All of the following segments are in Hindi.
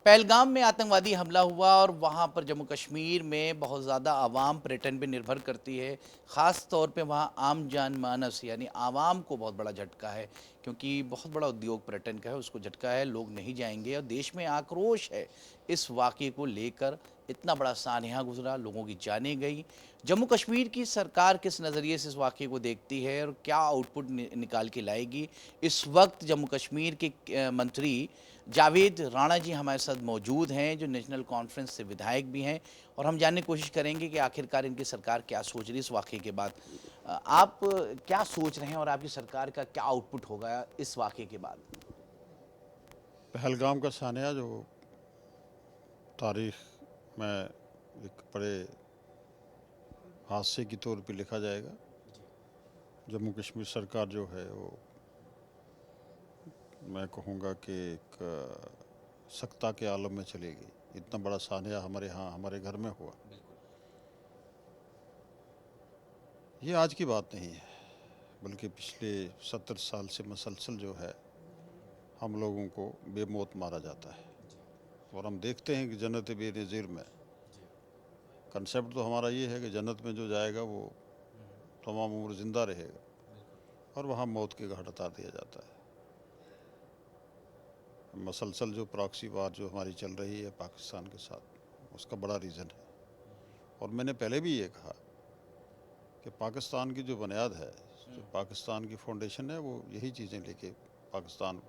पहलगाम में आतंकवादी हमला हुआ और वहाँ पर जम्मू कश्मीर में बहुत ज़्यादा आवाम पर्यटन पे निर्भर करती है। ख़ास तौर पे वहाँ आम जनमानस यानी आवाम को बहुत बड़ा झटका है, क्योंकि बहुत बड़ा उद्योग पर्यटन का है, उसको झटका है, लोग नहीं जाएंगे और देश में आक्रोश है इस वाक़ये को लेकर। इतना बड़ा सानहा गुजरा, लोगों की जानें गई। जम्मू कश्मीर की सरकार किस नज़रिए से इस वाक़ये को देखती है और क्या आउटपुट निकाल के लाएगी, इस वक्त जम्मू कश्मीर के मंत्री जावेद राणा जी हमारे साथ मौजूद हैं, जो नेशनल कॉन्फ्रेंस से विधायक भी हैं, और हम जानने की कोशिश करेंगे कि आखिरकार इनकी सरकार क्या सोच रही है इस वाक़ये के बाद। आप क्या सोच रहे हैं और आपकी सरकार का क्या आउटपुट होगा इस वाक़ये के बाद? पहलगाम का सानिया जो तारीख में एक बड़े हादसे के तौर पे लिखा जाएगा। जम्मू कश्मीर सरकार जो है वो, मैं कहूँगा कि एक सख्ता के आलम में चली गई। इतना बड़ा सानिया हमारे यहाँ हमारे घर में हुआ, ये आज की बात नहीं है, बल्कि पिछले 70 साल से मसलसल जो है हम लोगों को बेमौत मारा जाता है। और हम देखते हैं कि जन्नत बेनज़ीर में कंसेप्ट तो हमारा ये है कि जन्नत में जो जाएगा वो तमाम उम्र ज़िंदा रहेगा, और वहाँ मौत के घाट उतार दिया जाता है। मसलसल जो प्रॉक्सी वार जो हमारी चल रही है पाकिस्तान के साथ, उसका बड़ा रीज़न है। और मैंने पहले भी ये कहा कि पाकिस्तान की जो बुनियाद है, जो पाकिस्तान की फाउंडेशन है, वो यही चीज़ें लेके पाकिस्तान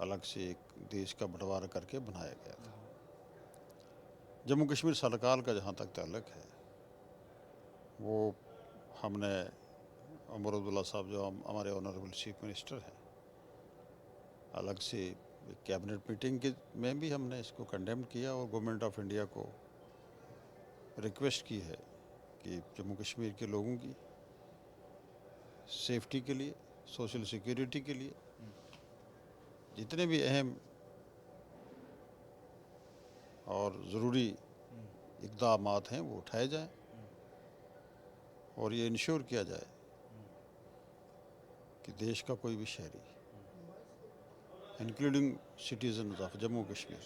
अलग से एक देश का बंटवारा करके बनाया गया था। जम्मू कश्मीर सरकार का जहाँ तक ताल्लुक़ है, वो हमने उमर अब्दुल्ला साहब जो हमारे ऑनरेबल चीफ मिनिस्टर हैं, अलग से एक कैबिनेट मीटिंग के में भी हमने इसको कंडेम किया और गवर्नमेंट ऑफ इंडिया को रिक्वेस्ट की है कि जम्मू कश्मीर के लोगों की सेफ्टी के लिए, सोशल सिक्योरिटी के लिए जितने भी अहम और ज़रूरी इक़दामात हैं वो उठाए जाएं, और ये इंश्योर किया जाए कि देश का कोई भी शहरी, including citizens of Jammu Kashmir,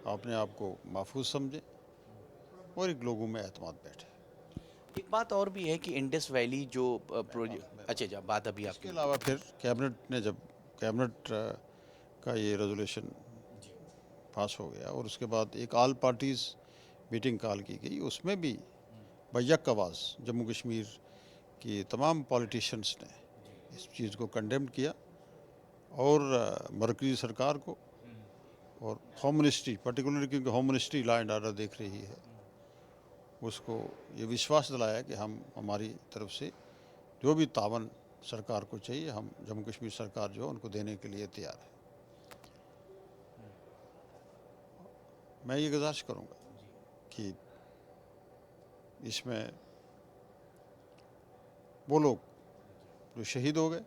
अपने आप को महफूज समझे और एक लोगों में एतमाद बैठे। एक बात और भी है कि इंडस वैली जो प्रोजेक्ट, अच्छा अच्छा, बात अभी इसके आपकी। अलावा फिर कैबिनेट ने जब कैबिनेट का ये रेजोल्यूशन पास हो गया और उसके बाद एक ऑल पार्टीज़ मीटिंग कॉल की गई, उसमें भी बैक आवाज़ जम्मू कश्मीर की तमाम पॉलिटिशियंस ने इस चीज़ को कंडेम किया और मरकज़ी सरकार को और होम मिनिस्ट्री, पर्टिकुलरली क्योंकि home ministry law and order देख रही है, उसको ये विश्वास दिलाया कि हम हमारी तरफ से जो भी तावन सरकार को चाहिए, हम जम्मू कश्मीर सरकार जो है उनको देने के लिए तैयार है। मैं ये गुजारिश करूँगा कि इसमें वो लोग जो शहीद हो गए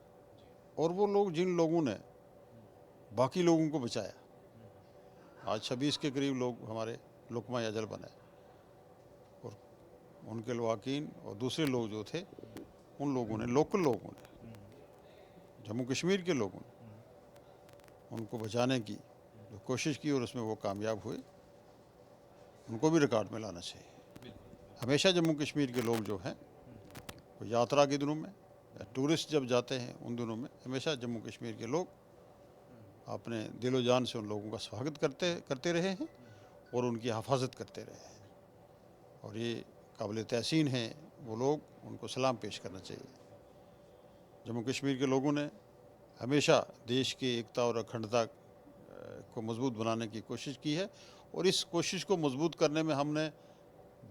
और वो लोग जिन लोगों ने बाकी लोगों को बचाया, आज 26 के करीब लोग हमारे लुकमा अजल बने, और उनके लवाकिन और दूसरे लोग जो थे, उन लोगों ने, लोकल लोगों ने, जम्मू कश्मीर के लोगों ने उनको बचाने की जो कोशिश की और उसमें वो कामयाब हुए, उनको भी रिकॉर्ड में लाना चाहिए। हमेशा जम्मू कश्मीर के लोग जो हैं वो यात्रा के दिनों में या टूरिस्ट जब जाते हैं उन दिनों में हमेशा जम्मू कश्मीर के लोग अपने दिलो जान से उन लोगों का स्वागत करते रहे हैं और उनकी हिफाजत करते रहे हैं, और ये काबिल तहसीन हैं वो लोग, उनको सलाम पेश करना चाहिए। जम्मू कश्मीर के लोगों ने हमेशा देश की एकता और अखंडता को मजबूत बनाने की कोशिश की है, और इस कोशिश को मजबूत करने में हमने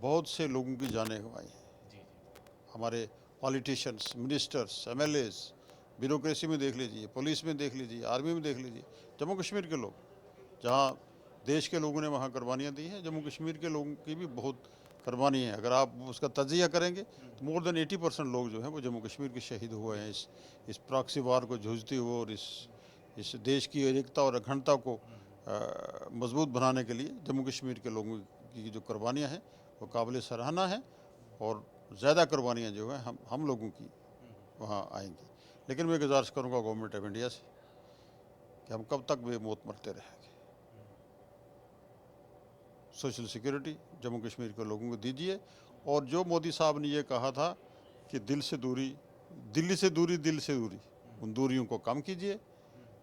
बहुत से लोगों की जानें गंवाई हैं। हमारे पॉलिटिशियंस, मिनिस्टर्स, एमएलएज, ब्यूरोक्रेसी में देख लीजिए, पुलिस में देख लीजिए, आर्मी में देख लीजिए, जम्मू कश्मीर के लोग, जहाँ देश के लोगों ने वहाँ कुर्बानियाँ दी हैं, जम्मू कश्मीर के लोगों की भी बहुत कुर्बानी है। अगर आप उसका तजिया करेंगे तो मोर देन 80% लोग जो हैं वो जम्मू कश्मीर के शहीद हुए हैं इस प्रॉक्सी वार को जूझते हुए, और इस देश की एकता और अखंडता को मजबूत बनाने के लिए जम्मू कश्मीर के लोगों की जो कुर्बानियाँ हैं वो काबिल सराहना है, और ज़्यादा कुर्बानियाँ जो हैं हम लोगों की वहाँ आएंगी। लेकिन मैं गुजारिश करूँगा गवर्नमेंट ऑफ इंडिया से कि हम कब तक वे मौत मरते रहेंगे। सोशल सिक्योरिटी जम्मू कश्मीर के लोगों को दीजिए। और जो मोदी साहब ने ये कहा था कि दिल से दूरी, दिल्ली से दूरी, दिल से दूरी, उन दूरियों को कम कीजिए,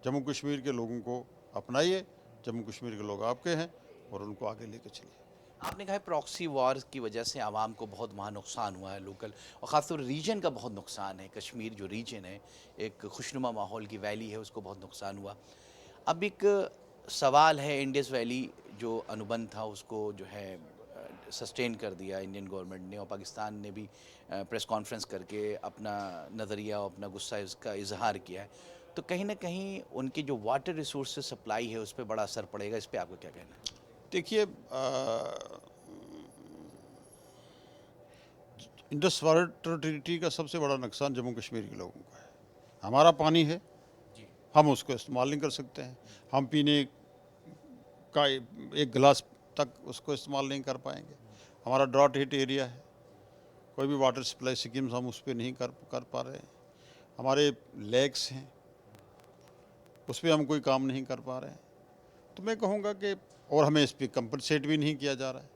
जम्मू कश्मीर के लोगों को अपनाइए। जम्मू कश्मीर के लोग आपके हैं और उनको आगे लेके चलिए। आपने कहा प्रॉक्सी वॉर की वजह से आवाम को बहुत वहाँ नुकसान हुआ है लोकल, और ख़ासतौर रीजन का बहुत नुकसान है। कश्मीर जो रीजन है, एक खुशनुमा माहौल की वैली है, उसको बहुत नुकसान हुआ। अब एक सवाल है, इंडस वैली जो अनुबंध था उसको जो है सस्टेन कर दिया इंडियन गवर्नमेंट ने, और पाकिस्तान ने भी प्रेस कॉन्फ्रेंस करके अपना नज़रिया और अपना गुस्सा इसका इजहार किया है। तो कहीं ना कहीं उनकी जो वाटर रिसोर्स सप्लाई है उस पर बड़ा असर पड़ेगा। इस पर आपका क्या कहना है? देखिए, इंडस वाटर ट्रीटी का सबसे बड़ा नुकसान जम्मू कश्मीर के लोगों का है। हमारा पानी है, जी हम उसको इस्तेमाल नहीं कर सकते हैं। हम पीने का एक गिलास तक उसको इस्तेमाल नहीं कर पाएंगे। हमारा ड्रॉट हिट एरिया है, कोई भी वाटर सप्लाई स्कीम्स हम उस पर नहीं कर पा रहे हैं। हमारे लेक्स हैं, उस पर हम कोई काम नहीं कर पा रहे हैं। तो मैं कहूँगा कि, और हमें इस पर कंपनसेट भी नहीं किया जा रहा है।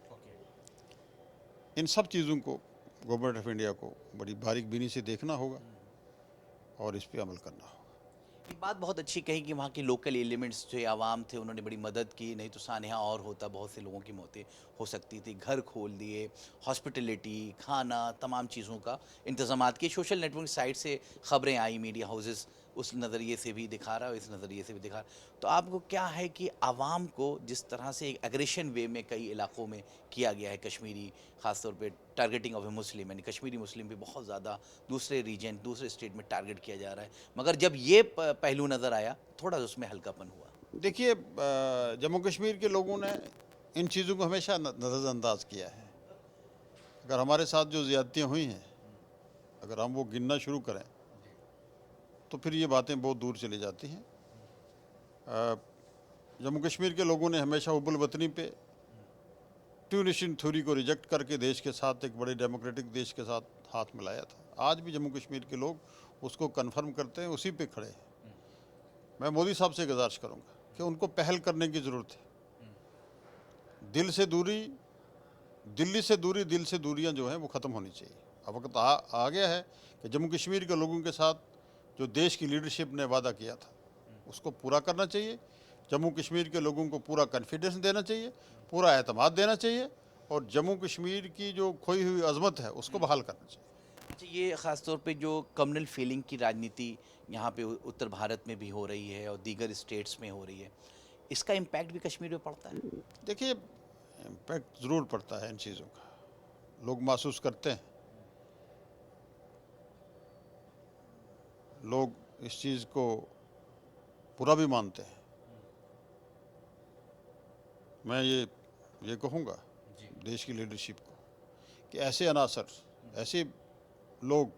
इन सब चीज़ों को गवर्नमेंट ऑफ इंडिया को बड़ी बारीक बीनी से देखना होगा और इस पर अमल करना होगा। एक बात बहुत अच्छी कही कि वहाँ के लोकल एलिमेंट्स जो आवाम थे उन्होंने बड़ी मदद की, नहीं तो सानहा और होता, बहुत से लोगों की मौतें हो सकती थी। घर खोल दिए, हॉस्पिटलिटी, खाना, तमाम चीज़ों का इंतजामात किए। सोशल नेटवर्क साइट से ख़बरें आई, मीडिया हाउसेस उस नज़रिए से भी दिखा रहा है, इस नज़रिए से भी दिखा रहा। तो आपको क्या है कि आवाम को जिस तरह से एक एग्रेशन वे में कई इलाकों में किया गया है, कश्मीरी ख़ासतौर पे टारगेटिंग ऑफ ए मुस्लिम, यानी कश्मीरी मुस्लिम भी बहुत ज़्यादा दूसरे रीजन, दूसरे स्टेट में टारगेट किया जा रहा है, मगर जब ये पहलू नज़र आया थोड़ा उसमें हल्कापन हुआ। देखिए, जम्मू कश्मीर के लोगों ने इन चीज़ों को हमेशा नज़रअंदाज किया है। अगर हमारे साथ जो ज़्यादतियाँ हुई हैं, अगर हम वो गिनना शुरू करें तो फिर ये बातें बहुत दूर चली जाती हैं। जम्मू कश्मीर के लोगों ने हमेशा हुब्बुल वतनी पे टू नेशन थ्योरी को रिजेक्ट करके देश के साथ, एक बड़े डेमोक्रेटिक देश के साथ हाथ मिलाया था। आज भी जम्मू कश्मीर के लोग उसको कन्फर्म करते हैं, उसी पे खड़े हैं। मैं मोदी साहब से गुजारिश करूँगा कि उनको पहल करने की ज़रूरत है। दिल से दूरी, दिल्ली से दूरी, दिल से दूरियां जो हैं वो ख़त्म होनी चाहिए। अब वक्त आ गया है कि जम्मू कश्मीर के लोगों के साथ जो देश की लीडरशिप ने वादा किया था उसको पूरा करना चाहिए। जम्मू कश्मीर के लोगों को पूरा कॉन्फिडेंस देना चाहिए, पूरा एतमाद देना चाहिए, और जम्मू कश्मीर की जो खोई हुई अजमत है उसको बहाल करना चाहिए। अच्छा, ये ख़ास तौर पे जो कम्युनल फीलिंग की राजनीति यहाँ पे उत्तर भारत में भी हो रही है और दीगर स्टेट्स में हो रही है, इसका इम्पैक्ट भी कश्मीर में पड़ता है? देखिए, इम्पैक्ट ज़रूर पड़ता है इन चीज़ों का, लोग महसूस करते हैं। लोग इस चीज़ को पूरा भी मानते हैं। मैं ये कहूँगा देश की लीडरशिप को कि ऐसे अनासर, ऐसे लोग,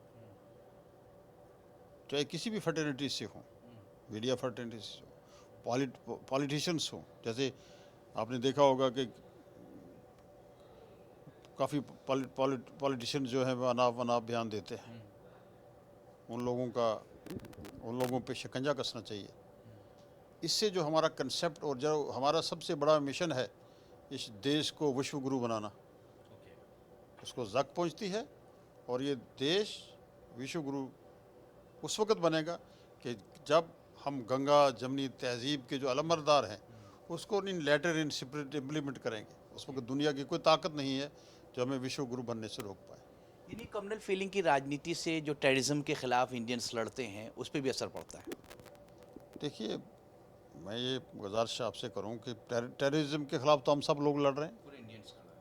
चाहे किसी भी फर्टेनिटी से हों, मीडिया फर्टेनिटी से हो, पॉलिटिशियंस हों, जैसे आपने देखा होगा कि काफ़ी पॉलिटिशियंस जो हैं वो अनाप बयान देते हैं। उन लोगों पे शिकंजा कसना चाहिए। इससे जो हमारा कंसेप्ट और जो हमारा सबसे बड़ा मिशन है, इस देश को विश्व गुरु बनाना, उसको जक पहुंचती है। और ये देश विश्व गुरु उस वक़्त बनेगा कि जब हम गंगा जमनी तहजीब के जो अलमबरदार हैं उसको इन लेटर इन स्पिरिट इम्प्लीमेंट करेंगे। उस वक्त दुनिया की कोई ताकत नहीं है जो हमें विश्व गुरु बनने से रोक पाए। यानी कम्युनल फीलिंग की राजनीति से जो टेररिज्म के खिलाफ इंडियंस लड़ते हैं उस पर भी असर पड़ता है? देखिए, मैं ये गुजारिश आपसे करूं कि टेररिज्म के ख़िलाफ़ तो हम सब लोग लड़ रहे हैं। पूरे इंडियंस खड़ा,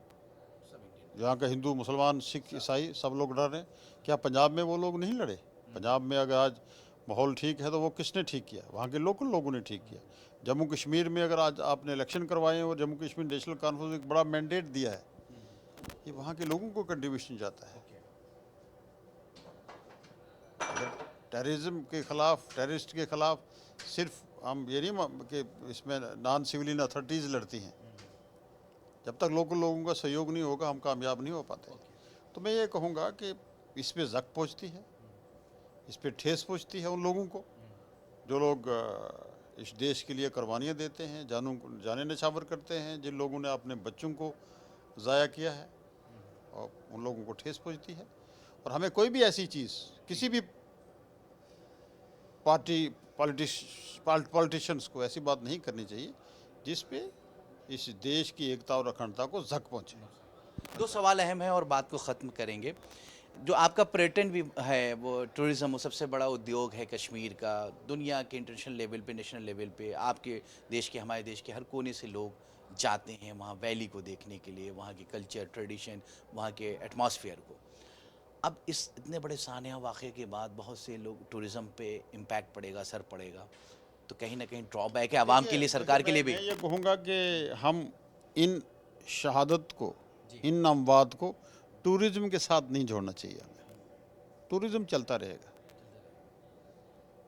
सब इंडियन। यहाँ का हिंदू, मुसलमान, सिख, ईसाई सब लोग लड़ रहे हैं। क्या पंजाब में वो लोग नहीं लड़े? पंजाब में अगर आज माहौल ठीक है तो वो किसने ठीक किया? वहाँ के लोकल लोगों ने ठीक किया। जम्मू कश्मीर में अगर आज आपने इलेक्शन करवाए हैं और जम्मू कश्मीर नेशनल कॉन्फ्रेंस एक बड़ा मैंडेट दिया है, ये वहाँ के लोगों को कंट्रीब्यूशन जाता है। अगर टेररिज्म के ख़िलाफ़, टेररिस्ट के ख़िलाफ़ सिर्फ हम ये नहीं कि इसमें नॉन सिविलियन अथॉरिटीज़ लड़ती हैं, जब तक लोकल लोगों का सहयोग नहीं होगा हम कामयाब नहीं हो पाते। तो मैं ये कहूँगा कि इस पे जक पहुँचती है, इस पे ठेस पहुँचती है उन लोगों को जो लोग इस देश के लिए कुर्बानियाँ देते हैं, जाने न्यौछावर करते हैं, जिन लोगों ने अपने बच्चों को ज़ाया किया है और उन लोगों को ठेस पहुँचती है। और हमें कोई भी ऐसी चीज़ किसी भी पार्टी पॉलिटिशियंस को ऐसी बात नहीं करनी चाहिए जिस पे इस देश की एकता और अखंडता को झक पहुँचे। दो सवाल अहम हैं और बात को ख़त्म करेंगे। जो आपका पर्यटन भी है वो टूरिज़्म, वो सबसे बड़ा उद्योग है कश्मीर का। दुनिया के इंटरनेशनल लेवल पे, नेशनल लेवल पे आपके देश के, हमारे देश के हर कोने से लोग जाते हैं वहाँ वैली को देखने के लिए, वहाँ की कल्चर, ट्रेडिशन, वहाँ के एटमॉस्फेयर को। अब इस इतने बड़े सानिया वाक़े के बाद बहुत से लोग टूरिज़्म पे इम्पैक्ट पड़ेगा, असर पड़ेगा, तो कहीं न कहीं ड्रॉबैक है आवाम के लिए, सरकार के लिए भी। मैं ये कहूँगा कि हम इन शहादत को, जी। इन अमवात को टूरिज़्म के साथ नहीं जोड़ना चाहिए हमें। टूरिज़्म चलता रहेगा,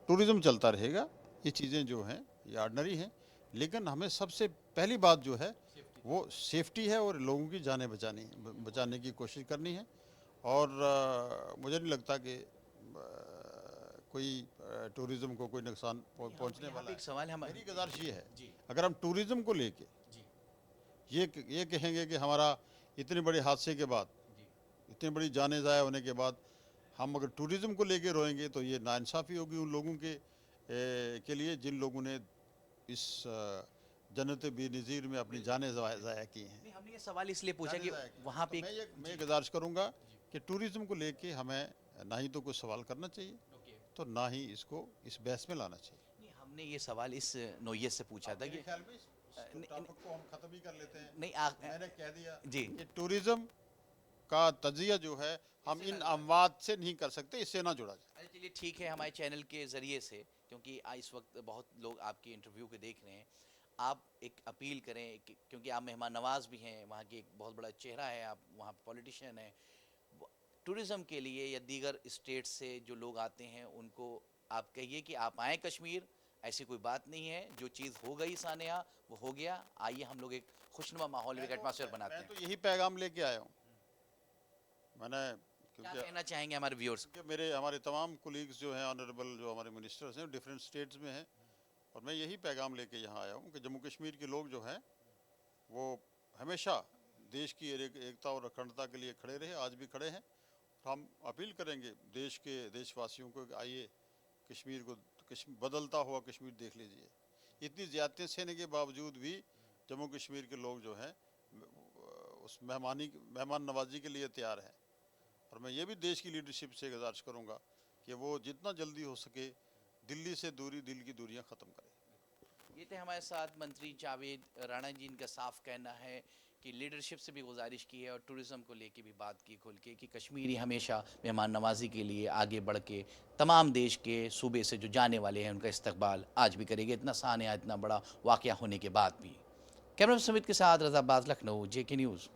टूरिज़्म चलता रहेगा। ये चीज़ें जो हैं ये ऑर्डिनरी हैं, लेकिन हमें सबसे पहली बात जो है वो सेफ्टी है और लोगों की जानें बचाने की कोशिश करनी है। और मुझे नहीं लगता कि कोई टूरिज़्म को कोई नुकसान पहुंचने यहाँ वाला पे है। एक सवाल है मेरी गुजारिश ये है, जी। अगर हम टूरिज़्म को लेके जी। ये कहेंगे कि हमारा इतने बड़े हादसे के बाद, जी। इतनी बड़ी जानें ज़ाया होने के बाद हम अगर टूरिज़्म को लेके रोएंगे तो ये नाइंसाफ़ी होगी उन लोगों के लिए जिन लोगों ने इस जन्नत बेनज़ीर में अपनी जानें ज़ाया की हैं। नहीं, हमने ये सवाल इसलिए पूछा कि जानें ज़ाया की हैं। वहाँ तो पे मैं गुजारिश करूँगा कि टूरिज़्म को लेके हमें ना ही तो कोई सवाल करना चाहिए, तो ना ही इसको इस बहस में लाना चाहिए। नहीं, हमने ये सवाल इस नोयत से पूछा था मेरे कि ख्याल में इस नहीं, टॉपिक को हम ख़त्म ही कर लेते हैं। नहीं मैंने कह दिया जी। कि टूरिज़्म का तजिया जो है हम इन अमवात से नहीं कर सकते, इससे ना जुड़ा जाए। अरे चलिए ठीक है, हमारे चैनल के ज़रिए से, क्योंकि इस वक्त बहुत लोग आपकी इंटरव्यू के देख रहे हैं, आप एक अपील करें क्योंकि आप मेहमान नवाज भी हैं, वहाँ की एक बहुत बड़ा चेहरा है, आप वहाँ पॉलिटिशियन हैं, टूरिज़्म के लिए या दीगर स्टेट से जो लोग आते हैं उनको आप कहिए कि आप आएँ कश्मीर, ऐसी कोई बात नहीं है, जो चीज़ हो गई सानिया वो हो गया, आइए हम लोग एक खुशनुमा माहौल में एक एटमॉस्फेयर बनाते मैं हैं। तो यही पैगाम लेके आया हूँ। मैंने क्या क्योंकि कहना चाहेंगे हमारे व्यूअर्स? हमारे तमाम कोलीग्स जो हैं, ऑनरेबल जो हमारे मिनिस्टर्स हैं, डिफरेंट स्टेट्स में हैं, और मैं यही पैगाम लेके यहाँ आया हूँ कि जम्मू कश्मीर के लोग जो हैं वो हमेशा देश की एकता और अखंडता के लिए खड़े रहे, आज भी खड़े हैं। हम अपील करेंगे देश के देशवासियों को कि आइए कश्मीर को, बदलता हुआ कश्मीर देख लीजिए। इतनी ज़्यादतियाँ सहने के बावजूद भी जम्मू कश्मीर के लोग जो हैं उस मेहमान नवाजी के लिए तैयार हैं। और मैं ये भी देश की लीडरशिप से गुजारिश करूँगा कि वो जितना जल्दी हो सके दिल्ली से दिल की दूरियाँ ख़त्म करें। ये थे हमारे साथ मंत्री जावेद राणा जी। इनका साफ कहना है कि लीडरशिप से भी गुजारिश की है और टूरिज़्म को लेके भी बात की खुल के कि कश्मीरी हमेशा मेहमान नवाजी के लिए आगे बढ़ के तमाम देश के सूबे से जो जाने वाले हैं उनका इस्तकबाल आज भी करेंगे, इतना सानिया, इतना बड़ा वाक़या होने के बाद भी। कैमरा समित के साथ रज़ा अब्बास, लखनऊ, JK न्यूज़।